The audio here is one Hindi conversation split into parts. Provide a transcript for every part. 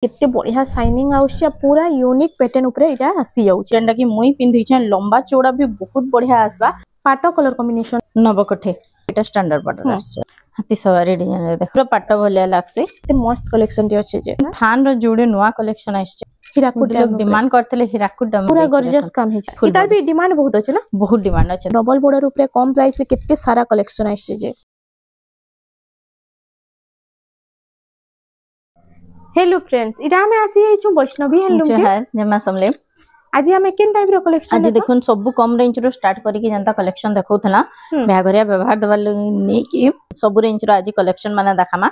केते बढ़िया शाइनिंग आउछ पूरा यूनिक पैटर्न ऊपर इटा आसी जाउछ जेंडा कि मुई पिंधि छ लंबा चौड़ा भी बहुत बढ़िया आसबा पाटो कलर कॉम्बिनेशन नवकठे एटा स्टैंडर्ड पाटो आछ हाथी सवारी डिजाइन रे देखो पाटो भलिया लागसे ते मस्त कलेक्शन दी अछि जे थान रो जोडे नुवा कलेक्शन आछ हीराकुड लोग डिमांड करथले हीराकुड डम पूरा गॉर्जियस काम हे छै इतार भी डिमांड बहुत अछि ना बहुत डिमांड अछि डबल बॉर्डर ऊपर कम प्राइस में केते सारा कलेक्शन आछ जे हेलो फ्रेंड्स इरा में आसी जाई छु वैष्णवी हैंडलूम के है जमा समले आज हमें केन टाइप रो कलेक्शन आज देखुन सब कम रेंज रो स्टार्ट करी कि जनता कलेक्शन देखौथला ब्यागरिया व्यवहार दबा नै कि सब रेंज रो आज कलेक्शन माने देखामा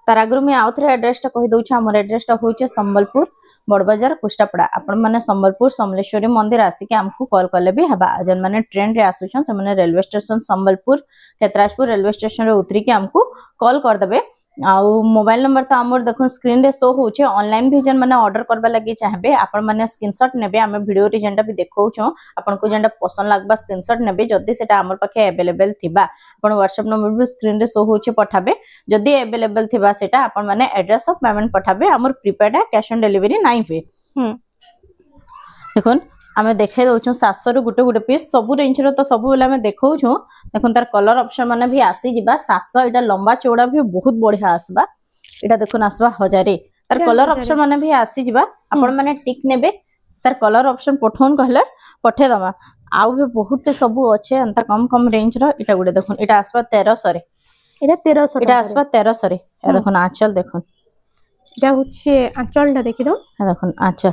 तार आगु में आउथरे एड्रेस ता कहि दउ छ हमर एड्रेस ता होय संबलपुर बड़ बाजार कुष्टापड़ा आपण माने संबलपुर समलेश्वरी मंदिर आसी के हमको कॉल करले भी हबा जन माने ट्रेन रे आसु छन से माने railway station Sambalpur Ketrajpur railway station रे उतरी के हमको कॉल कर देबे आउ मोबाइल नंबर तो हमर देखो स्क्रीन रे शो होचे ऑनलाइन भी जन माने ऑर्डर करबा लागि चाहबे आपण माने स्क्रीनशॉट नेबे हमें वीडियो रे जेंडा भी देखौ छ आपण को जेंडा पसंद लागबा स्क्रीनशॉट नेबे जदी सेटा हमर पाखे अवेलेबल थिबा आपण व्हाट्सएप नंबर भी स्क्रीन रे शो होचे पठाबे जदी अवेलेबल थिबा सेटा आपण माने एड्रेस ऑफ पेमेंट पठाबे हमर प्रीपेड कैश ऑन डिलीवरी नाही हुए देखोन आमे देखे दउछु 700 रु गुटे गुटे पीस सब रेंज रो तो सब बेला हमें देखौ छु देखोन तार कलर ऑप्शन माने भी आसी जिबा 700 एटा लंबा चौड़ा भी बहुत बढ़िया आसबा एटा देखोन आसबा 1000 तार कलर ऑप्शन माने भी आसी जिबा आपण माने टिक नेबे तार कलर ऑप्शन पठोन कहले पठे दमा आउ भी बहुत सब अच्छे अंता कम कम रेंज रो एटा गुटे देखोन एटा आसबा 1300 रे एटा आसबा 1300 रे ए देखोन आंचल देखोन एटा होचे आंचलटा देखि दो देखोन आंचल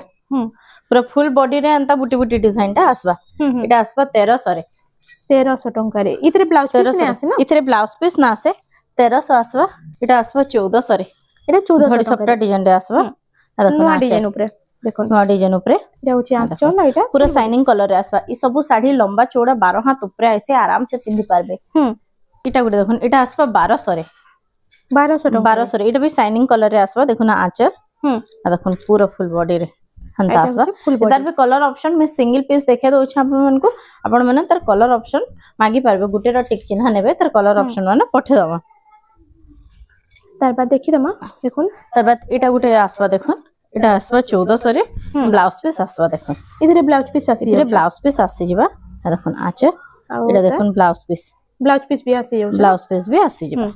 पूरा फुल बॉडी रे अंता बुटी बुटी डिजाइन टा आसबा एटा आसबा 1300 रे 1300 टंका रे इतरे ब्लाउज पीस ने आसे ना इतरे ब्लाउज पीस ना आसे 1300 आसबा एटा आसबा 1400 रे एटा 1400 सबटा डिजाइन रे आसबा आ देखो डिजाइन ऊपर देखो नवा डिजाइन ऊपर एटा होची आंचल एटा पूरा शाइनिंग कलर रे आसबा ई सब साड़ी लंबा चौड़ा 12 हाथ ऊपर ऐसे आराम से पिंदी पारबे एटा गुटे देखो एटा आसबा 1200 रे 1200 रे एटा भी शाइनिंग कलर रे आसबा देखो ना आंचल आ देखो पूरा फुल बॉडी रे हंता आसबा तार भी कलर ऑप्शन में सिंगल पीस देखे दउ छ आपन मन को आपन माने तार कलर ऑप्शन मागी पारबे गुटे रा टिक चिन्ह नेबे तार कलर ऑप्शन माने पठे दवा तार बाद देखि दमा देखोन तार बाद एटा गुटे आसबा देखोन एटा आसबा 1400 रे ब्लाउज पीस आसबा देखोन इधरे ब्लाउज पीस आसी इधरे ब्लाउज पीस आसी जिबा देखोन आचे एटा देखोन ब्लाउज पीस भी आसी जाउ ब्लाउज पीस भी आसी जिबा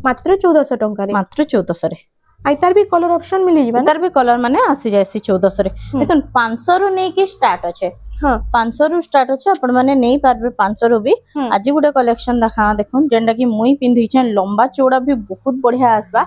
मात्र 1400 टंका रे मात्र 1400 रे आई तार भी कलर ऑप्शन मिली जिबा तार भी कलर माने आसी जायसी 1400 रे देखन 500 रु नै के स्टार्ट अछि हां 500 रु स्टार्ट अछि आपण माने नै पारबे 500 रु भी आज गुडे कलेक्शन देखा देखन जेंडा कि मुई पिंधि छ लंबा चौड़ा भी बहुत बढ़िया आसबा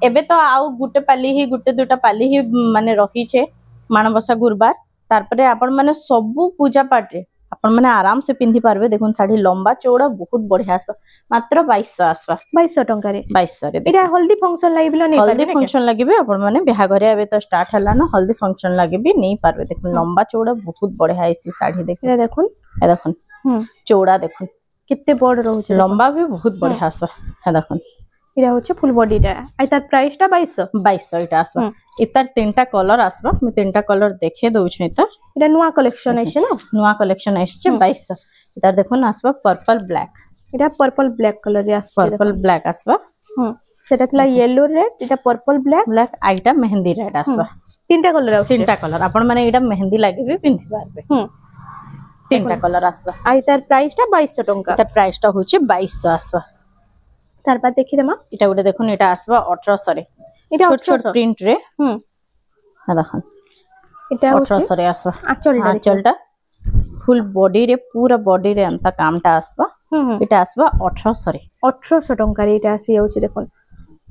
एबे तो आउ गुटे पाली ही गुटे दुटा पाली ही माने रही छे मानबसा गुरुवार तार परे आपण माने सब पूजा पाठ रे आपण माने आराम से पिंधि पारबे देखुन साड़ी लंबा चौड़ा बहुत बढ़िया आसबा मात्र 2200 आसबा 2200 टंका रे 2200 रे एटा हल्दी फंक्शन लागिबलो नै हल्दी फंक्शन लागिबे आपण माने बिहा घरे आबे तो स्टार्ट हला न हल्दी फंक्शन लागिबे नै पारबे देखुन लंबा चौड़ा बहुत बढ़िया ऐसी साड़ी देखुन ए देखुन चौड़ा देखुन कितने बड़ रहउ छ लंबा भी बहुत बढ़िया आसबा ए देखुन इरा होचे फुल बॉडी टा आई तार प्राइस टा 2200 इटा आसबा इतार तीनटा कलर आसबा मैं तीनटा कलर देखे दउ छ इटा नुवा कलेक्शन आइछ ना नुवा कलेक्शन आइछ 2200 इतार देखो ना आसबा पर्पल ब्लैक इटा पर्पल ब्लैक कलर रे आसबा पर्पल ब्लैक आसबा सेटा तला येलो रेड इटा पर्पल ब्लैक आइटा मेहंदी रेड आसबा तीनटा कलर आउ तीनटा कलर आपण माने इटा मेहंदी लागि भी पिंधि पारबे तीनटा कलर आसबा आई तार प्राइस टा 2200 टंका तार प्राइस टा होचे 2200 आसबा तार बाद देखि दमा इटा गुटे देखुन इटा आसबा 1800 रे इटा छोट छोट प्रिंट रे ना देखुन इटा 1800 रे आसबा आंचलटा फुल बॉडी रे पूरा बॉडी रे अंता कामटा आसबा इटा आसबा 1800 टंका रे इटा आसी जाउची देखुन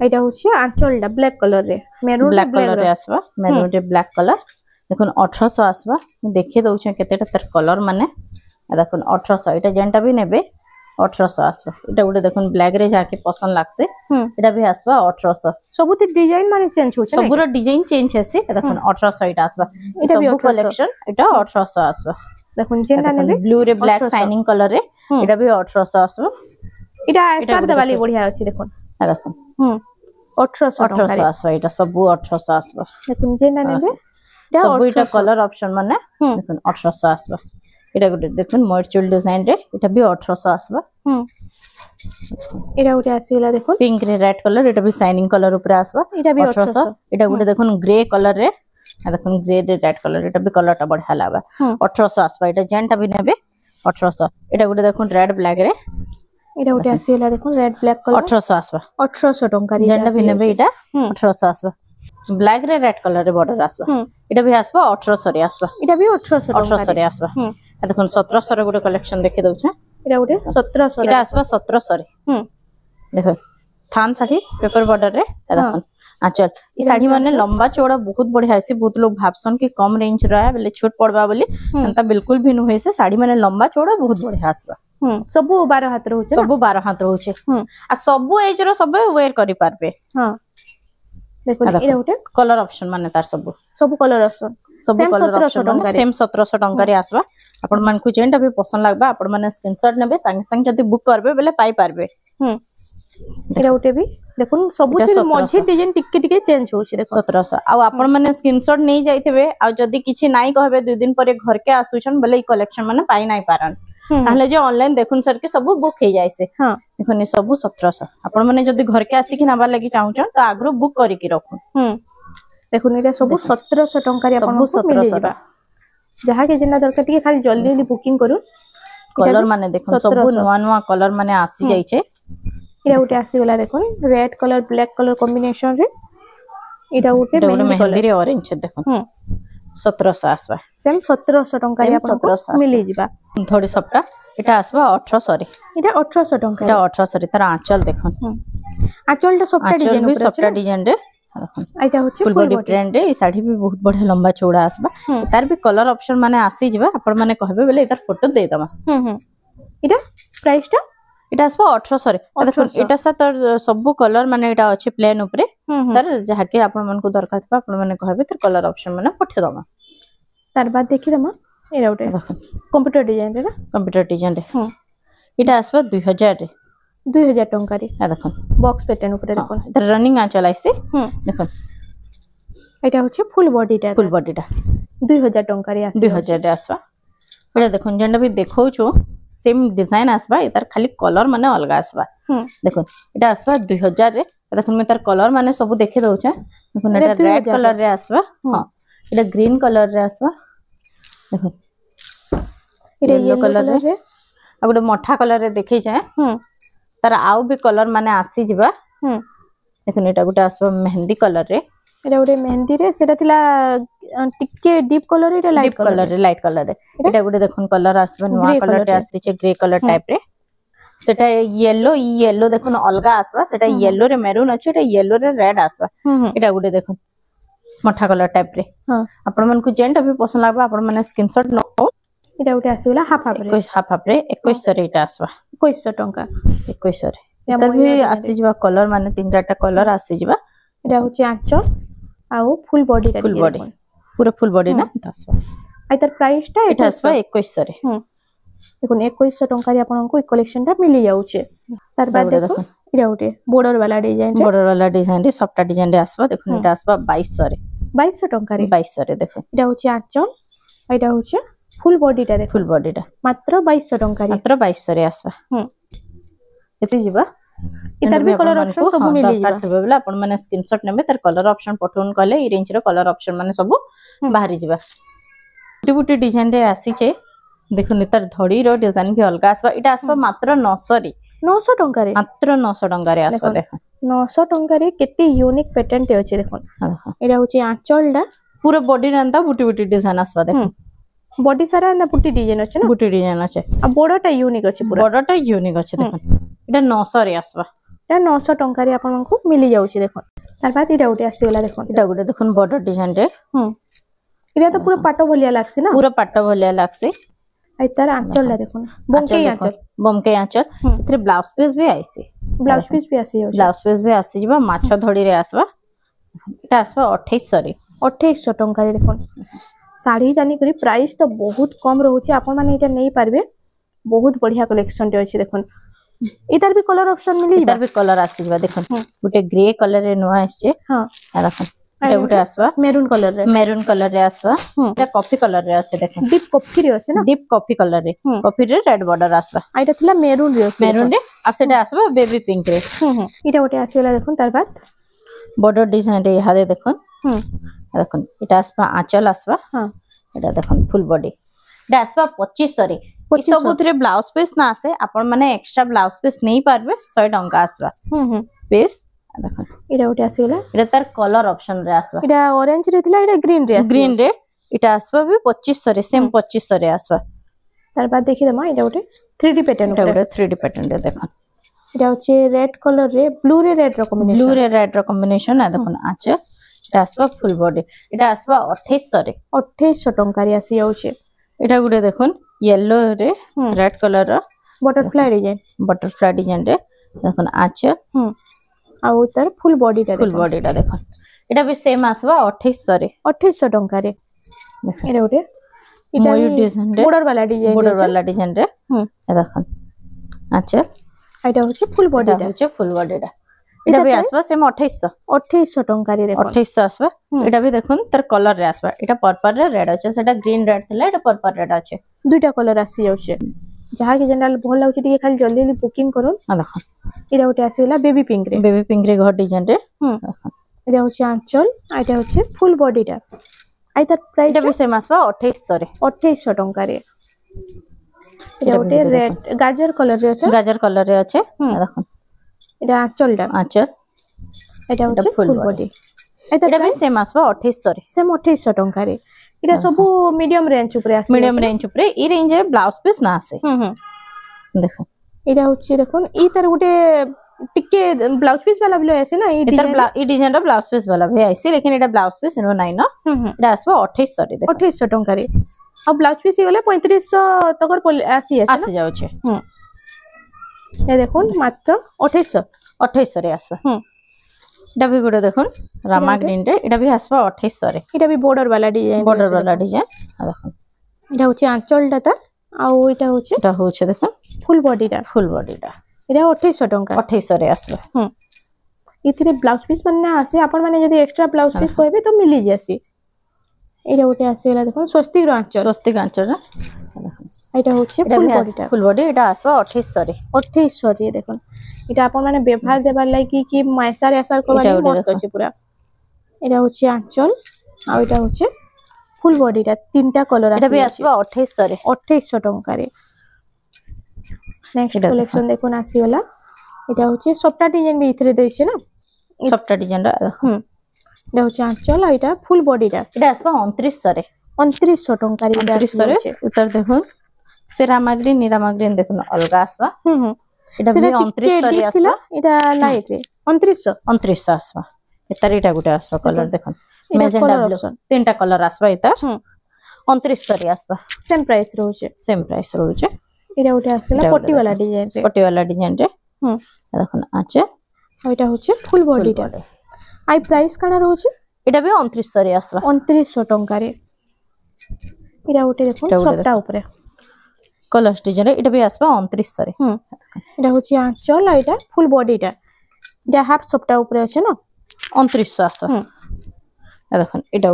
एटा होची आंचलटा ब्लैक कलर रे मेरून ब्लैक कलर रे आसबा मेरून रे ब्लैक कलर देखुन 1800 आसबा देखे दउछ केतेटा तर कलर माने देखुन 1800 इटा जेंटा भी नेबे 1800 आसबा इटा गुटे देखुन ब्लैक रे जाके पसंद लागसे इटा भी आसबा 1800 सबुति डिजाइन माने चेंज होछ सबुरो डिजाइन चेंज हेसी देखुन 1800 इटा आसबा इटा भी कलेक्शन इटा 1800 आसबा देखुन जेना नेबे ब्लू रे ब्लैक शाइनिंग कलर रे इटा भी 1800 आसबा इटा सार देवाली बढ़िया अछि देखुन देखुन 1800 आसबा इटा सब 1800 आसबा देखुन जेना नेबे सब इटा कलर ऑप्शन माने देखुन 1800 आसबा एटा गुटे देखुन मॉर्चुल डिजाइन रे एटा भी 1800 आसबा एटा गोटे आसीला देखो पिंक रे रेड कलर एटा भी शाइनिंग कलर ऊपर आसबा एटा भी 1800 एटा गोटे देखुन ग्रे कलर रे देखुन ग्रे रे रेड कलर एटा भी कलर टा बढ़िया लागबा 1800 आसबा एटा जेंटा भी नेबे 1800 एटा गोटे देखुन रेड ब्लैक रे एटा गोटे आसीला देखो रेड ब्लैक कलर 1800 आसबा 1800 टंका रे जेंटा भी नेबे एटा 1800 आसबा ब्लैक रे रेड कलर रे बॉर्डर आसबा एटा भी आसबा 1800 रे आसबा एटा भी 1800 रे आसबा देखुन 1700 रे गोटे कलेक्शन देखि दउछे एटा गोटे 1700 एटा आसबा 1700 रे देखो थान साड़ी पेपर बॉर्डर रे देखो आंचल ई साड़ी माने लंबा चौड़ा बहुत बढ़िया है बहुत लोग भाबसन कि कम रेंज रहा है बोले छोट पड़बा बोली अंता बिल्कुल भी नु होइसे साड़ी माने लंबा चौड़ा बहुत बढ़िया आसबा सब 12 हाथ रहउछे सब 12 हाथ रहउछे आ सब एज रो सब वेयर करि पारबे हां देखो एटा गोटे कलर ऑप्शन माने तार सब कलर ऑप्शन सब कलर ऑप्शन सेम 1700 टंका रे आसबा आपण मान को जेंटा भी पसंद लागबा आपण माने स्क्रीनशॉट नेबे संग संग जदी बुक करबे बेले पाई पारबे एटा गोटे भी देखो सब मझी डिजाइन टिके टिके चेंज होछि देखो 1700 आ आपण माने स्क्रीनशॉट नै जाइतबे आ जदी किछि नाइ कहबे 2 दिन परे घर के आसुछन बेले ई कलेक्शन माने पाई नाइ पारन ताहले जे ऑनलाइन देखुन सर के सब बुक हे जायसे हां देखुन सब 1700 आपण माने जदी घर के आसी कि नाबा लागि चाहउछन त आग्रो बुक करि कि रखु देखुन एटा सब 1700 टंका रे आपण को मिल जेबा जहा के जेना दरकार टिके खाली जल्दी जल्दी बुकिंग करू कलर माने देखुन सब नवा नवा कलर माने आसी जाइछे एटा गोटे आसी गला देखुन red colour black colour combination रे एटा गोटे मेहंदी रे ऑरेंज छे देखुन 1700 आसबा सेम 1700 टंका रे आपण को मिली जिबा थोड़ी सपटा एटा आसबा 1800 रे एटा 1800 टंका एटा 1800 रे तार आंचल देखुन आंचल ता सपटा डिजाइन ऊपर सपटा डिजाइन रे आइटा होची फुल बॉडी प्रिंट रे ई साड़ी भी बहुत बढ़िया लंबा चौड़ा आसबा तार भी कलर ऑप्शन माने आसी जिबा आपण माने कहबे बेले इतार फोटो दे दमा एटा प्राइस टा एटा आसबा 1800 रे देखो एटा सा तर सब कलर माने एटा अछि प्लेन ऊपर तार जहा के आपण मन को दरकार था आपण माने कहबे तर कलर ऑप्शन माने पठे दमा तार बाद देखि दमा एरा उठे कंप्यूटर डिजाइन रे ना कंप्यूटर डिजाइन रे एटा आसबा 2000 रे 2000 टंका रे आ देखो बॉक्स पैटर्न ऊपर देखो इधर रनिंग आ चलाइसे देखो एटा होछि फुल बॉडी टा 2000 टंका रे आसी 2000 रे आसबा एटा देखो जेंडा भी देखौ छु सेम डिजाइन आसबा इतार खाली कलर माने अलगा आसबा देखो एटा आसबा 2000 रे देखो मैं तार कलर माने सब देखे दउ छ देखो एटा रेड कलर रे आसबा हां एटा ग्रीन कलर रे आसबा देखो एटा येलो कलर रे आ गोटे मठा कलर रे देखै छ तार आउ भी कलर माने आसी जिबा देखो एटा गोटे आसबा मेहंदी कलर रे एटा गोटे मेहंदी रे सेटा थिला टिके डीप कलर एटा लाइट कलर रे एटा गोटे देखन कलर आसबा नवा कलर रे आसी छ ग्रे कलर टाइप रे सेटा येलो देखन अलगा आसबा सेटा येलो रे मैरून अछि एटा येलो रे रेड आसबा एटा गोटे देखन मठा कलर टाइप रे आपण मन को जेंटा भी पसंद लागबा आपण माने स्क्रीनशॉट न एटा गोटे आसीला हाफ हाफ रे 2100 रे एटा आसबा 2100 टंका 2100 रे एटा भी आसी जिबा कलर माने तीन चारटा कलर आसी जिबा एटा होची आंचल आउ फुल बॉडी पूरा फुल बॉडी ना आसबा आई तार प्राइस टा एटा आसबा 2100 रे देखो 2100 टंका रे आपन को कलेक्शन टा मिली जाउचे तार बाद देखो एटा गोटे बॉर्डर वाला डिजाइन रे सफ्टा डिजाइन रे आसबा देखो एटा आसबा 2200 रे 2200 टंका रे 2200 रे देखो एटा होची आंचल एटा होची फुल बॉडी टा देखो फुल बॉडी टा मात्र 2200 टंका रे मात्र 2200 रे आसबा एते जिबा इतार भी कलर ऑप्शन सब मिली जिबा सब बेला अपन माने स्क्रीनशॉट नेबे तार कलर ऑप्शन पठोन कहले ई रेंज रो कलर ऑप्शन माने सब बाहरी जिबा बुटी बुटी डिजाइन रे आसी छे देखो नितार धड़ी रो डिजाइन भी अलगा आसबा इटा आसबा मात्र 900 रे 900 टंका रे मात्र 900 टंका रे आसबा देखो 900 टंका रे केते यूनिक पैटर्न ते अछि देखो एटा होची आंचल डा पूरा बॉडी रंदा बुटी बुटी डिजाइन आसबा देखो बॉडी सारा ना बुटी डिजाइन अछि ना बुटी डिजाइन अछि आ बॉर्डर टा यूनिक अछि पूरा बॉर्डर टा यूनिक अछि देखो एटा 900 रे आसबा एटा 900 टंका रे आपन को मिली जाउछि देखो तार बाद एटा उठी आसी गला देखो एटा गुटे देखो बॉर्डर डिजाइन रे एटा तो पूरा पाटो भलिया लागसी ना पूरा पाटो भलिया लागसी आई तार आंचल ला देखो बमके आंचल इतरे ब्लाउज पीस भी आइसी ब्लाउज पीस भी आसी जाउछि ब्लाउज पीस भी आसी जिबा माछा धड़ी रे आसबा एटा आसबा 2800 रे 2800 टंका रे देखो साड़ी जानी करी प्राइस तो बहुत कम रहउछि आपन माने एटा नै पारबे बहुत बढ़िया कलेक्शन टे अछि देखो इधर भी कलर ऑप्शन मिली इधर भी कलर आसी जिबा देखो गुटे ग्रे कलर रे नवा आछे हां देखो एटा गुटे आसबा मेरून कलर रे आसबा एटा कॉफी कलर रे अछि देखो डीप कॉफी रे अछि ना डीप कॉफी कलर रे कॉफी रे रेड बॉर्डर आसबा आइटा थिला मेरून रे आ सेटा आसबा बेबी पिंक रे इटा गोटे आसीला देखुन तार बाद बॉर्डर डिजाइन रे हादे देखुन देखुन इटा आसबा आंचल आसबा हां एटा देखुन फुल बॉडी एटा आसबा 2500 रे सबुथरे ब्लाउज पीस ना आसे आपण माने एक्स्ट्रा ब्लाउज पीस नहीं पारबे 100 टंका आसबा पीस देखो इटा उटे आसीला इटा तार कलर ऑप्शन रे आसबा इटा ऑरेंज रे थिला इटा ग्रीन रे इटा आसबा भी 2500 रे सेम 2500 रे आसबा तार बाद देखि दमा इटा उटे 3D पैटर्न इटा उटे 3D पैटर्न रे देखो इटा होचे रेड कलर रे ब्लू रे रेड रो कॉम्बिनेशन आ देखो आछ इटा आसबा फुल बॉडी इटा आसबा 2800 टंका रे आसी जाउचे इटा गुटे देखुन येलो रे रेड कलर रो बटरफ्लाई डिजाइन रे देखुन आछ आ उतर फुल बॉडी टा देखो एटा भी सेम आसबा 2800 टंका रे एटा उटे इटा डिजाइन रे बॉर्डर वाला डिजाइन रे देखो अच्छा एटा होचे फुल बॉडी टा एटा भी आसबा सेम 2800 टंका रे देखो 2800 आसबा एटा भी देखुन तर कलर रे आसबा एटा पर्पल रे रेड अछि सेटा ग्रीन रेड थिला एटा पर्पल रेड अछि दुईटा कलर आसी जाउचे जहा के जनरल भल लाउचे टिके खाली जल्दी जल्दी बुकिंग करन आ देखो एटा उटे आसीला बेबी पिंक रे घर डिजाइन रे एटा होचे आंचल एटा होचे फुल बॉडी टा आई तर प्राइस एटा भी सेम आसबा 2800 टंका रे एटा उटे रेड गाजर कलर रे अछि देखो एटा आंचल एटा होचे फुल बॉडी एटा भी सेम आसबा 2800 रे सेम 2800 टंका रे इटा सब मीडियम रेंज ऊपर आसी ई रेंज रे ब्लाउज पीस ना आसे देखो इटा होची देखोन ई तर गुटे टिके ब्लाउज पीस वाला बिलो आसे ना ई डिजाइन रो ब्लाउज पीस वाला भी आसी लेकिन एटा ब्लाउज पीस नो नाही ना एटा आसबा 2800 रे देखो 2800 टंका रे अब ब्लाउज पीस गले 3500 तकर आसी जाउछे ए देखोन मात्र 2800 रे आसबा एटा भी गुटे देखुन रामा ग्रीन रे एटा भी आसबा 2800 रे एटा भी बॉर्डर वाला डिजाइन आ देखुन एटा होची आंचल टा आ एटा होची देखुन फुल बॉडी टा एटा 2800 टंका 2800 रे आसबा इथिरे ब्लाउज पीस माने आसे आपण माने जदी एक्स्ट्रा ब्लाउज पीस कहबे तो मिली जासी एटा उटे आसेला देखो स्वस्तिक आंचल रे एटा होची फुल बॉडी एटा आसबा 2800 रे देखो इटा आपण माने व्यवहार देबार लागि कि मायसार यासार कोबानी मस्त अछि पूरा एटा होची आंचल आ एटा होची फुल बॉडी टा तीनटा कलर एटा भी आसबा 2800 टंका रे नेक्स्ट कलेक्शन देखो आसी वाला एटा होची सप्ता डिजाइन भी इथरे देछे ना सप्ता डिजाइन एटा होची आंचल आ एटा फुल बॉडी टा एटा आसबा 2900 टंका रे 2900 रे उतर देखो से रामाग्रीन निरामाग्रीन देखो अलगा आसबा एटा भी 2900 रे आसबा एटा लाइट रे 2900 आसबा एतार एटा गुटे आसबा कलर देखो मेजेंडा ब्लू तीनटा कलर आसबा एतार 2900 रे आसबा सेम प्राइस रहउचे एटा उटे आसला पट्टी वाला डिजाइन रे देखो आचे एटा होचे फुल बॉडी टा आई प्राइस काना रहउचे एटा भी 2900 रे आसबा 2900 टंका रे एटा उटे देखो सप्ता ऊपर कलर डिजाइन एटा भी आसबा 2900 रे एटा होची आंचल आ एटा फुल बॉडी टा एटा हाफ सप्ता ऊपर अछि ना 2900 आसबा देखो एटा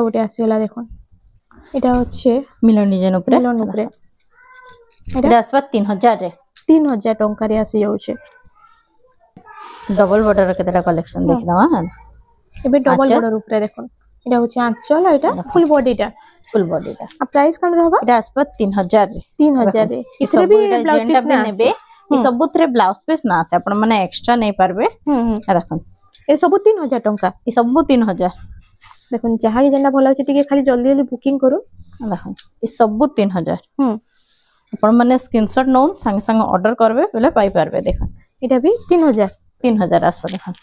उटे आसीला देखो एटा होचे मिलन डिजाइन ऊपर एटा आसबा 3000 टंका रे आसी जाउचे डबल बॉर्डर केतेटा कलेक्शन देखि दवा एबे डबल बॉर्डर ऊपर देखो एटा होची आंचल आ एटा फुल बॉडी टा आ प्राइस कन रहबा एटा आसबा 3000 रे इतरे भी ब्लाउज पीस ना नेबे ई सबुथरे ब्लाउज पीस ना आसे आपण माने एक्स्ट्रा नै पारबे आ देखन ए सब 3000 टंका ई सब 3000 देखन जहा के जेना भलो अछि टिके खाली जल्दी जल्दी बुकिंग करू देखन ई सब 3000 आपण माने स्क्रीनशॉट नोन संग संग ऑर्डर करबे पहले पाई पारबे देखन एटा भी 3000 आसबा देखन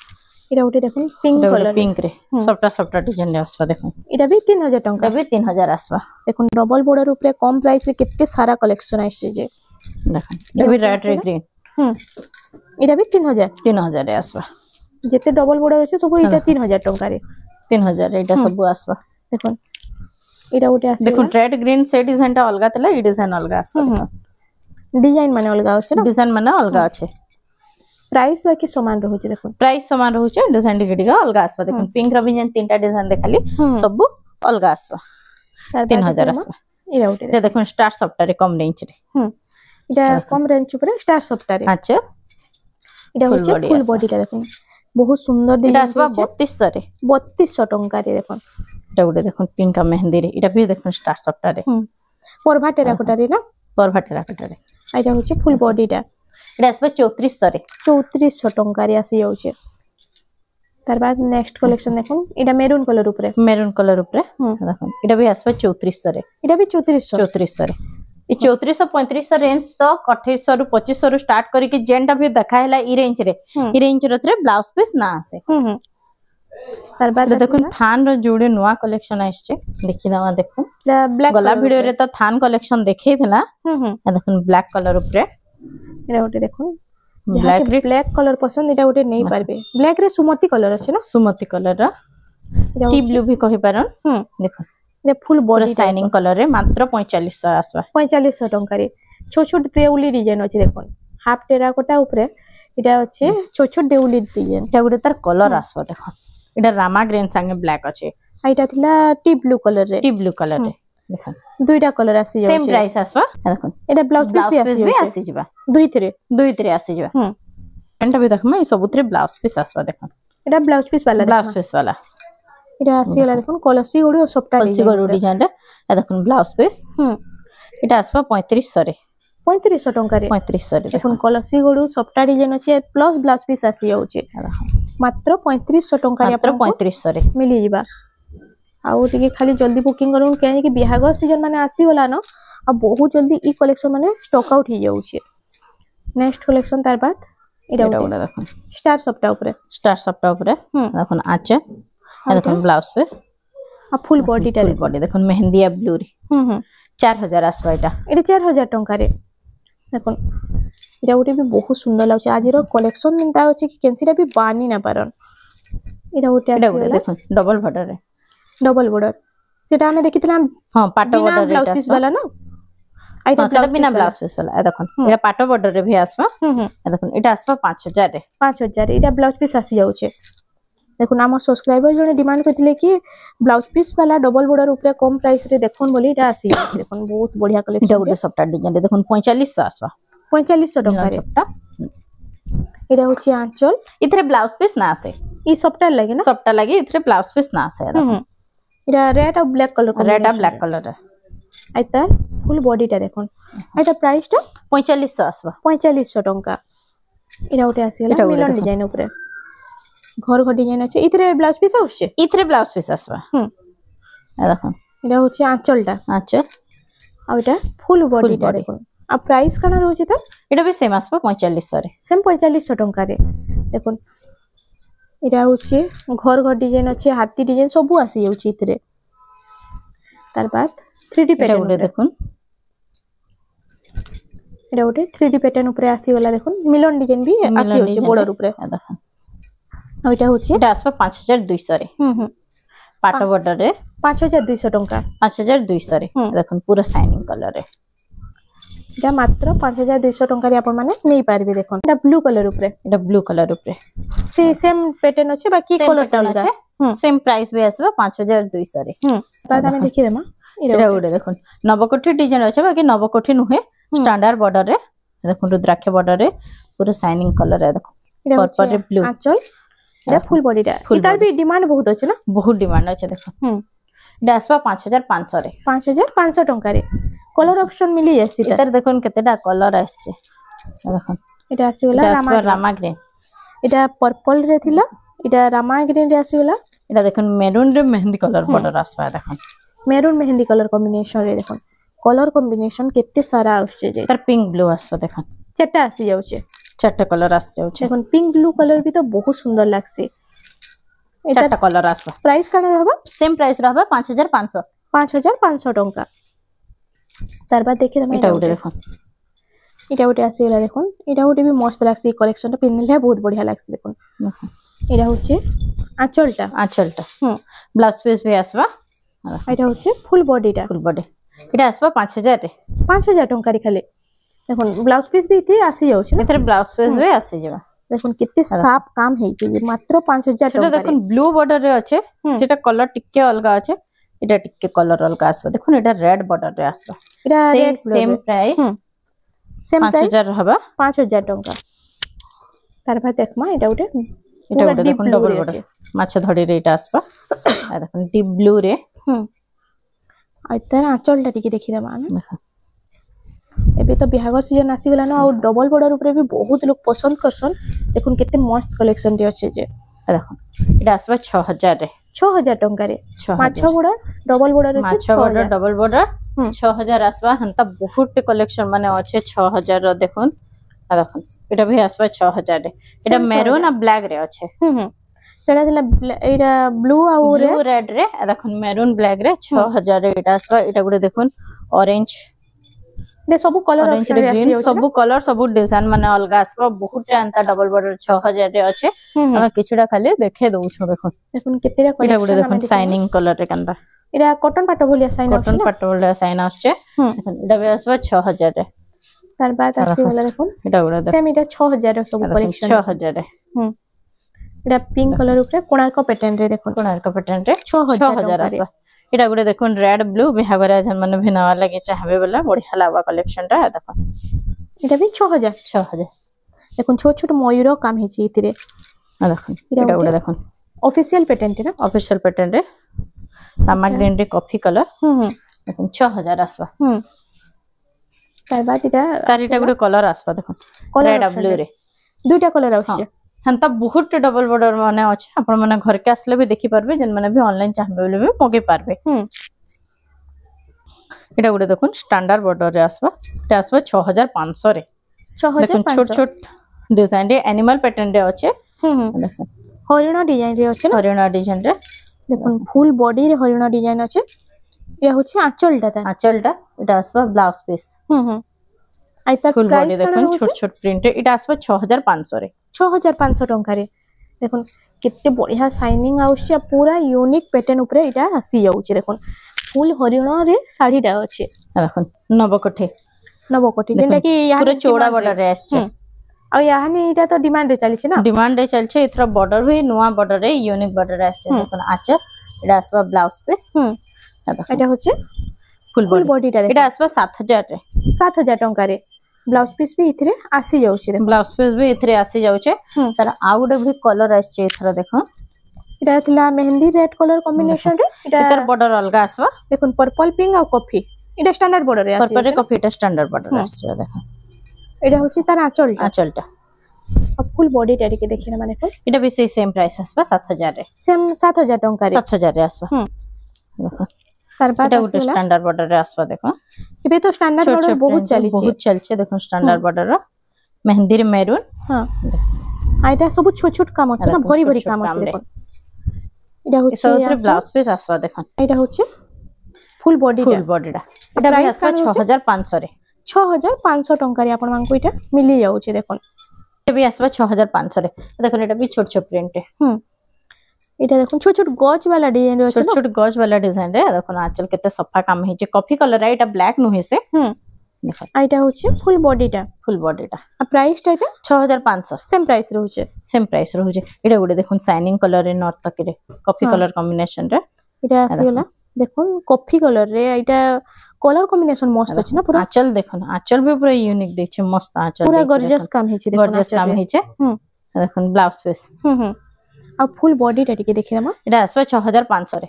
एटा उटे देखन पिंक कलर पिंक रे सबटा डिजाइन रे आसबा देखन एटा भी 3000 टंका एटा भी 3000 आसबा देखन डबल बॉर्डर ऊपर कम प्राइस रे केते सारा कलेक्शन आइसे जे देखन एटा भी रेड रे ग्रीन एटा भी 3000 रे आसबा जेते डबल बॉर्डर अछि सब एटा 3000 टंका रे 3000 एटा सब आसबा देखन एटा उटे आसे देखन रेड ग्रीन से डिजाइन ता अलगा तला ई डिजाइन अलगा आसबा डिजाइन माने अलगा अछि ना डिजाइन माने अलगा अछि प्राइस बाकी समान रहउची देखो प्राइस समान रहउची डिजाइन टिके अलग आसबा देखो पिंक रो भी जन तीनटा डिजाइन देखाली सब अलग आसबा 3000 आसबा इरा उठे देखो स्टार सॉफ्टवेयर कम रेंज रे इटा कम रेंज ऊपर स्टार सॉफ्टवेयर अच्छा इटा होचे फुल बॉडी टा देखो बहुत सुंदर डिजाइन इटा आसबा 3200 रे 3200 टंका रे देखो इटा गुडे देखो पिंक मेहंदी रे इटा भी देखो स्टार सॉफ्टवेयर रे परभा टेराकोटा रे ना परभा टेराकोटा रे इटा होचे फुल बॉडी टा इटा आसबा 3400 रे 3400 टंका रे आसी जाउचे तार बाद नेक्स्ट कलेक्शन देखो इटा मेरून कलर ऊपर देखो इटा भी आसबा 3400 रे इटा भी 3400 रे ये 3400-3500 रेंज तो 2800 रु 2500 रु स्टार्ट करके जेंटा भी देखाइला ई रेंज रे ब्लाउज पीस ना आसे तार बाद देखो थान रो जोड़े नवा कलेक्शन आइछे देखि दावा देखो ब्लैक गला वीडियो रे तो थान कलेक्शन देखैथला देखो ब्लैक कलर ऊपर एरा ओटे देखो ब्लैक कलर पसंद इटा ओटे नहीं पारबे ब्लैक रे सुमति कलर अछि ना सुमति कलर रा टी ब्लू भी कहि पारन देखो ये फुल बॉडी शाइनिंग कलर रे मात्र 4500 आसबा 4500 टंका रे छोट छोट देउली डिजाइन अछि देखो हाफ टेराकोटा ऊपर इटा अछि छोट छोट देउली डिजाइन इटा गुडे तार कलर आसबा देखो इटा रामा ग्रीन संगे ब्लैक अछि आइटा थिला टी ब्लू कलर रे देखो दुईटा कलर आसी जाउ सेम प्राइस आसबा देखो एटा ब्लाउज पीस भी आसी जिबा दुई तरे आसी जिबा एंटा भी देखमा ई सबुतरे ब्लाउज पीस आसबा देखो एटा ब्लाउज पीस वाला इटा आसी वाला देखो कलसी गुडी सबटा डिजाइन रे देखो ब्लाउज पीस इटा आसबा 3500 रे 3500 टंका रे 3500 रे देखो कलसी गुडी सबटा डिजाइन अछि प्लस ब्लाउज पीस आसी जाउची मात्र 3500 टंका रे मात्र 3500 रे मिली जिबा आउ टिके खाली जल्दी बुकिंग करूं के कि बिहागर सीजन माने आसी वाला न आ बहुत जल्दी ई कलेक्शन माने स्टॉक आउट हो जाउची नेक्स्ट कलेक्शन तार बाद इरा देखो स्टार सप्टा ऊपर देखो आचे देखो ब्लाउज पीस आ फुल बॉडी देखो मेहंदी ब्लू रे 4000 आसबा इटा 4000 टंका रे देखो इरा उटे भी बहुत सुंदर लागछ आज रो कलेक्शन निंता अछि कि केनसीटा भी बानी ना पारन इरा उटे देखो डबल बॉर्डर सेटा हमें देखितला हां पाटो बॉर्डर ब्लाउज पीस वाला ना आइटा सेटा बिना ब्लाउज पीस वाला देखो एटा पाटो बॉर्डर रे भी आसबा देखो एटा आसबा 5000 रे 5000 एटा ब्लाउज पीस आसी जाउछे देखो नाम सब्सक्राइबर जने डिमांड करथिले कि ब्लाउज पीस वाला डबल बॉर्डर ऊपर कम प्राइस रे देखोन बोली एटा आसी जाउछे देखो बहुत बढ़िया कलेक्शन गुडे सबटा डिजाइन देखो 4500 आसबा 4500 टंका रे एटा होची आंचल इथरे ब्लाउज पीस ना आसे ई सबटा लागे ना सबटा लागे इथरे ब्लाउज पीस ना आसे एटा रेड और ब्लैक कलर आइता फुल बॉडी टा देखोन आइता प्राइस टा 4500 आसबा 4500 टंका एटा उठे आसीला मिलन डिजाइन ऊपर घर डिजाइन अछि इथरे ब्लाउज पीस आउछे इथरे ब्लाउज पीस आसबा देखो एटा होची आंचल टा आ एटा फुल बॉडी टा देखो आ प्राइस कना रहउछि त एटा भी सेम आसबा 4500 रे सेम 4500 टंका रे देखो एटा होची घर डिजाइन अछि हाथी डिजाइन सब आसी जाउछि इथरे तार बाद 3D पैटर्न उडे देखो एटा उडे 3D पैटर्न ऊपर आसी वाला देखो मिलन डिजाइन भी आसी जाउछि बॉर्डर ऊपर देखो आ एटा होछि एटा आसबा 5200 रे पाटो बॉर्डर रे 5200 टंका 5200 रे देखो पूरा शाइनिंग कलर रे एटा मात्र 5200 टंका रे आपण माने नै पारबे देखो एटा ब्लू कलर ऊपर से सेम पैटर्न अछि बाकी कलर टा अलग सेम प्राइस भी आसबा 5200 रे बाद हमें देखि देमा एटा उडे देखो नवकोठी डिजाइन अछि बाकी नवकोठी नुहे स्टैंडर्ड बॉर्डर रे देखो रुद्राक्ष बॉर्डर रे पूरा शाइनिंग कलर रे देखो पर्पल रे ब्लू आंचल एटा फुल बॉडी टा इतार भी डिमांड बहुत अछि ना बहुत डिमांड अछि देखो एटा आसबा 5500 रे 5500 टंका रे कलर ऑप्शन मिली जासी इतार देखो केतेटा कलर आछे देखो एटा आसी वाला रामा ग्रीन एटा पर्पल रे थिला एटा रामा ग्रीन रे आसी वाला एटा देखो मेरून रे मेहंदी कलर बॉर्डर आसबा देखो मेरून मेहंदी कलर कॉम्बिनेशन रे देखो कलर कॉम्बिनेशन केते सारा आछे जे तर पिंक ब्लू आसबा देखो चटा आसी जाउछे चारटा कलर आसी जाउछे देखो पिंक ब्लू कलर भी तो बहुत सुंदर लागसे चारटा कलर आसबा प्राइस काना रहबा सेम प्राइस रहबा 5500 टंका तार बाद देखि हम एटा उडे देखो एटा उडे आसी वाला देखो एटा उडे भी मस्त लागसे कलेक्शन टा पिनले बहुत बढ़िया लागसे देखो एटा होचे आंचलटा ब्लाउज पीस भी आसबा एटा होचे फुल बॉडी एटा आसबा 5000 रे 5000 टंका रे खाली देखो ब्लाउज पीस भी इथे आसी जाउछ इथरे ब्लाउज पीस भी आसी जेबा দেখুন কেতে সাফ কাম ହେଇଛି যে মাত্র 5000 সেটা দেখুন ব্লু বর্ডর রে আছে সেটা কলর টিকে অলগা আছে এটা টিকে কলর অলগা আসবে দেখুন এটা রেড বর্ডর রে আসবে এটা রেড সেম প্রাইস সেম 5000 হবা 5000 টাকা তারপর দেখমা এটা উঠে এটা উঠে দেখুন ডবল বর্ডর মাছ ধড়ি রে এটা আসবা আর দেখুন ডিপ ব্লু রে আর তার আঁচলটা টিকে দেখি দেবা না এবে তো বিহাগর সিজন আসি গলা না আর ডবল বর্ডর উপরে भी बहुत लोग पसंद करसन দেখুন কেতে মস্ত কালেকশন টি আছে যে দেখুন এটা আসবা 6000 রে 6000 টাকা রে মাছ বর্ডর ডবল বর্ডর আছে মাছ বর্ডর ডবল বর্ডর 6000 আসবা হন্তা বহুত কালেকশন মানে আছে 6000 র দেখুন আর দেখুন এটা भी আসবা 6000 রে এটা মেরুন আর ব্ল্যাক রে আছে সেটা দিলা এইটা ব্লু আর রেড রে দেখুন মেরুন ব্ল্যাক রে 6000 রে এটা আসবা এটা গুলো দেখুন অরেঞ্জ নে সবু কলর অপশন রে আসি সবু কলর সবু ডিজাইন মানে অলগা আসবা বহুত আনতা ডবল বর্ডর 6000 রে আছে আমি কিছুটা খালি দেখে দউছো দেখুন দেখুন কেতেরা কলেকশন এটা গুলো দেখুন শাইনিং কলর রে কান্দা এটা কটন পাটো বলিয়া সাইন আছে কটন পাটো বলিয়া সাইন আছে দেখুন এটা भी আসবা 6000 রে তার বাদ আসি গলা দেখুন এটা গুলো দেখুন সেম এটা 6000 র সবু কালেকশন 6000 রে এটা পিঙ্ক কলর উপরে কোণার্ক প্যাটার্ন রে দেখুন কোণার্ক প্যাটার্ন রে 6000 আসবা এটা গুলো দেখুন রেড ব্লু বিহাগরে যেন মানে ভিনাওয়া লাগে চাহবে বলে বড়িয়া লাগবা কালেকশনটা দেখুন এটা भी 6000 দেখুন ছোট ছোট ময়ূর কাম হইছে ইতিরে দেখুন এটা গুলো দেখুন অফিশিয়াল প্যাটার্ন না অফিশিয়াল প্যাটার্ন রে সামা গ্রিন রে কফি কালার দেখুন 6000 আসবা তার বাদ এটা গুলো কলর আসবা দেখুন রেড আর ব্লু রে দুইটা কলর আছে হন্তা বহুত ডবল বর্ডর মানে আছে আপন মানে ঘরকে আসলে भी দেখি পারবে যেন মানে भी অনলাইন চাহবে বলে भी মগে পারবে এটা গুলো দেখুন স্ট্যান্ডার্ড বর্ডর রে আসবা এটা আসবা 6500 রে 6500 ছোট ছোট ডিজাইন রে অ্যানিমাল প্যাটার্ন রে আছে দেখুন হরিণ ডিজাইন রে আছে না হরিণ ডিজাইন রে দেখুন ফুল বডি রে হরিণ ডিজাইন আছে এটা হচ্ছে আঁচলটা এটা আসবা ব্লাউজ পিস আই তার ফুল বডি দেখুন ছোট ছোট প্রিন্ট এটা আসবা 6500 রে 6500 টাকা রে দেখুন কেতে বঢ়িয়া শাইনিং আউছে পুরা यूनिक প্যাটার্ন উপরে এটা আসি যাଉଛି দেখুন ফুল হরিণ রে শাড়িটা আছে দেখুন নবকোঠে যেটা কি পুরো চৌড়া বর্ডর রে আসছে আর ইয়াহানি এটা তো ডিমান্ড রে চালিছে না ডিমান্ড রে চলছে এতরা বর্ডর भी নয়া বর্ডর রে यूनिक বর্ডর রে আসছে দেখুন আচ্ছা এটা আসবা ব্লাউজ পিস এটা হচ্ছে ফুল বডিটা এটা আসবা 7000 রে 7000 টাকা রে ব্লাউজ পিস भी ইথরে আসি যাଉଛି ব্লাউজ পিস भी ইথরে আসি যাচ্ছে তার আউট भी কলর আসছে এথরা দেখুন এটা থিলা মেহেন্দি রেড কলর কম্বিনেশন রে এটার বর্ডর অলগা আসবা দেখুন পার্পল পিঙ্ক আর কফি এটা স্ট্যান্ডার্ড বর্ডর রে আছে পার্পল কফি এটা স্ট্যান্ডার্ড বর্ডর আসছে দেখুন এটা হচ্ছে তার আঁচলটা আর ফুল বডিটা টিকে দেখি না মানে এটা भी সেম প্রাইস আসবা 7000 রে সেম 7000 টাকা রে 7000 রে আসবা দেখুন তারপর এটা উঠে স্ট্যান্ডার্ড বর্ডর রে আসবা দেখুন এবে তো স্ট্যান্ডার্ড বর্ডর বহুত চলছে দেখুন স্ট্যান্ডার্ড বর্ডর র মেহেন্দি রে মেরুন হ্যাঁ আর এটা সব ছোট ছোট কাম আছে না ভরি ভরি কাম আছে দেখুন এটা হচ্ছে এর ব্লাউজ পিস আসবা দেখুন এটা হচ্ছে ফুল বডিটা এটা भी আসবা 6500 রে 6500 টাকা রে আপন মানকো এটা মিলি যাଉଛି দেখুন এটা भी আসবা 6500 রে দেখুন এটা भी ছোট ছোট প্রিন্টে এটা দেখুন ছোট ছোট গজ वाला ডিজাইন রে আছে ছোট ছোট গজ वाला ডিজাইন রে দেখুন আঁচল কেতে সফা কাম হইছে কফি কালার রে এটা ব্ল্যাক নু হইছে দেখুন এটা হচ্ছে ফুল বডিটা আর প্রাইসটা এটা 6500 সেম প্রাইস রহুছে এটা গুড়ে দেখুন শাইনিং কালার রে নর্থ তক রে কফি কালার কম্বিনেশন রে এটা আসিগলা দেখুন কফি কালার রে এটা কালার কম্বিনেশন মস্ত আছে না পুরো আঁচল দেখুন আঁচল भी পুরো ইউনিক দেখছে মস্ত আঁচল পুরো গর্জিয়াস কাম হইছে দেখুন গর্জিয়াস কাম হইছে দেখুন ব্লাউজ পিস আর ফুল বডিটা টিকে দেখি না এটা আসবা 6500 রে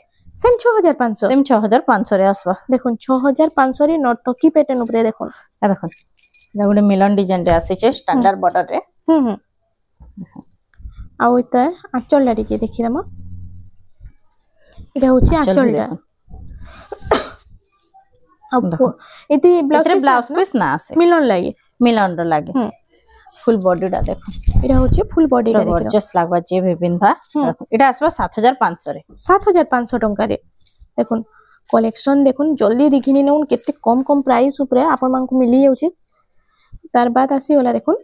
সেম 6500 রে আসবা দেখুন 6500 রে নর্তকি প্যাটার্ন উপরে দেখুন দেখুন এটা গুড়ে মিলন ডিজাইন রে আসিছে স্ট্যান্ডার্ড বর্ডর রে আর ওইটা আঁচলটা টিকে দেখি না এটা হচ্ছে আঁচলটা এতে ব্লাউজ পিস না আছে মিলন লাগে ফুল বডিটা দেখুন এটা হচ্ছে ফুল বডিটা দেখুন গর্জিয়াস লাগবা যে বিপিনভা এটা আসবা 7500 রে 7500 টাকা রে দেখুন কলেকশন দেখুন জলদি দেখিনি নেউন কেতে কম কম প্রাইস উপরে আপন মানকু মিলি যাଉଛି তার বাদ আসি ওলা দেখুন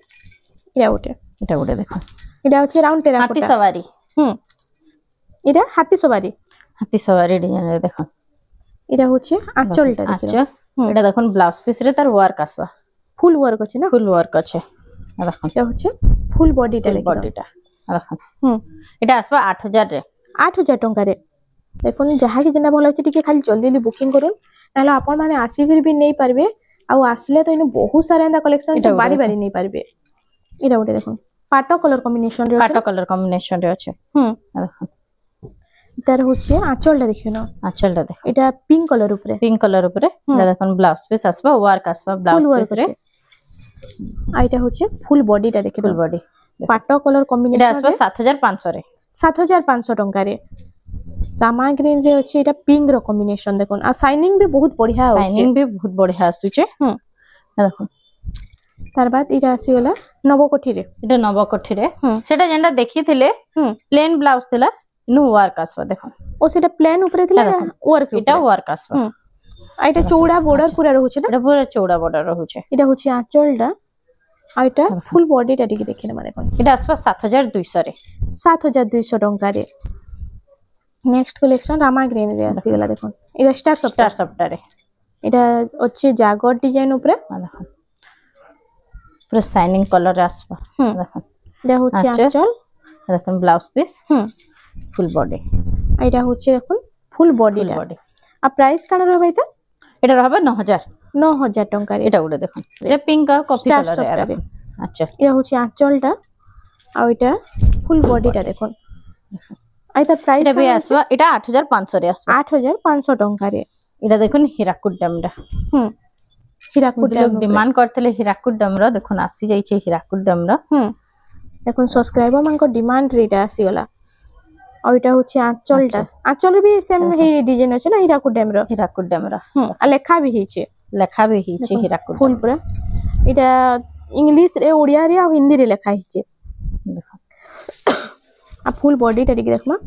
এটা ওটা দেখুন এটা হচ্ছে রাউন্ড টেরাকোটা হাতি সওয়ারি এটা হাতি সওয়ারি ডিজাইন রে দেখুন এটা হচ্ছে আঁচলটা দেখুন এটা দেখুন ব্লাউজ পিস রে তার ওয়ার্ক আসবা ফুল ওয়ার্ক আছে না ফুল ওয়ার্ক আছে দেখুন এটা হচ্ছে फुल बॉडी टा फुल बॉडी टा एटा आसबा 8000 रे 8000 टंका रे देखुन जहा कि जेना भल अछि टिके खाली जल्दी जल्दी बुकिंग करूँ नाले आपण माने आसी फिर भी नहीं पारबे आउ आसले तो इन बहुत सारा एंदा कलेक्शन जो बारी बारी नहीं पारबे इरा उठे देखुन पाटो कलर कॉम्बिनेशन रे पाटो कलर कॉम्बिनेशन रे अछि देखुन तार होछि आंचल देखियो ना आंचल दा देखो एटा पिंक कलर ऊपर एटा देखुन ब्लाउज पीस आसबा वर्क आसबा ब्लाउज पीस रे आइटा होछि फुल बॉडी टा देखियो फुल बॉडी पाटो कलर कॉम्बिनेशन एटा आसबा 7500 रे 7500 टंका रे रामा ग्रीन रे अछि एटा पिंक रो कॉम्बिनेशन देखुन आ शाइनिंग भी बहुत बढ़िया होछि शाइनिंग भी बहुत बढ़िया आसुचे देखुन तार बाद इरा आसी गला नवकोठी रे एटा नवकोठी रे सेटा जेंडा देखिथिले प्लेन ब्लाउज थिला नु वर्क आसबा देखुन ओ सेटा प्लेन ऊपर थिला वर्क एटा वर्क आसबा आ एटा चौड़ा बॉर्डर पूरा रहउछ ना एटा पूरा चौड़ा बॉर्डर रहउछ एटा होछि आंचलडा आ एटा फुल बॉडी टा टिके देखिने माने कोन एटा आसबा 7200 रे 7200 टंका रे नेक्स्ट कलेक्शन रामा ग्रीन रे आसी गला देखो एटा स्टार सफ्टा रे एटा अछि जागर डिजाइन ऊपर देखो पूरा शाइनिंग कलर आसबा देखो एटा होछि आंचल देखो ब्लाउज पीस फुल बॉडी एटा होछि देखो फुल बॉडी आ प्राइस काना रहबे त एटा रहबे 9000 टंका रे एटा उडे देखो एटा पिंक का कॉफी कलर रे अच्छा एटा होछि आंचलटा आ एटा फुल बॉडी टा देखो आइता प्राइस एटा भी आसबा एटा 8500 रे आसबा 8500 टंका रे एटा देखुन हीराकुड डमरा हीराकुड लोग डिमांड करथले हीराकुड डमरा देखुन आसी जाई छै हीराकुड डमरा देखुन सब्सक्राइबर मान को डिमांड रेटा आसी गला और एटा होछि आंचल भी सेम हे डिजाइन अछि ना हीराकुड डमरा आ लेखा भी हे छै हीराकुड फुल पूरा एटा इंग्लिश रे ओडिया रे आ हिंदी रे लेखा हे छै देखो आ फुल बॉडी टा देखमा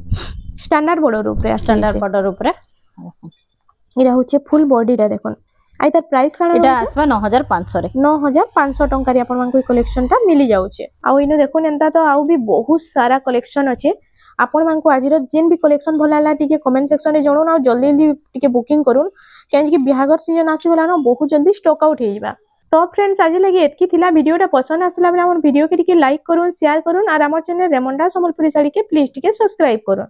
स्टैंडर्ड बॉर्डर ऊपर एटा होछि फुल बॉडी टा देखन आइ तार प्राइस काना एटा आसबा 9500 रे 9500 टंका रे आपन मान को कलेक्शन टा मिली जाउ छै आ इनो देखुन एंता तो आउ भी बहुत सारा कलेक्शन अछि आपण मान को आजिर जेन भी कलेक्शन भलाला टिके कमेंट सेक्शन रे जणो ना जल्दी जल्दी टिके बुकिंग करूँ कहीं बिहागर सीजन आसी गला ना बहुत जल्दी स्टॉक आउट हो जाबा तो फ्रेंड्स आज लगे एतकी थिला वीडियोटा पसंद आसला बेले हमर वीडियो के टिके लाइक करूँ शेयर करूँ और हमर चैनल रेमंडा संबलपुरी साड़ी के प्लीज टिके सब्सक्राइब करूँ।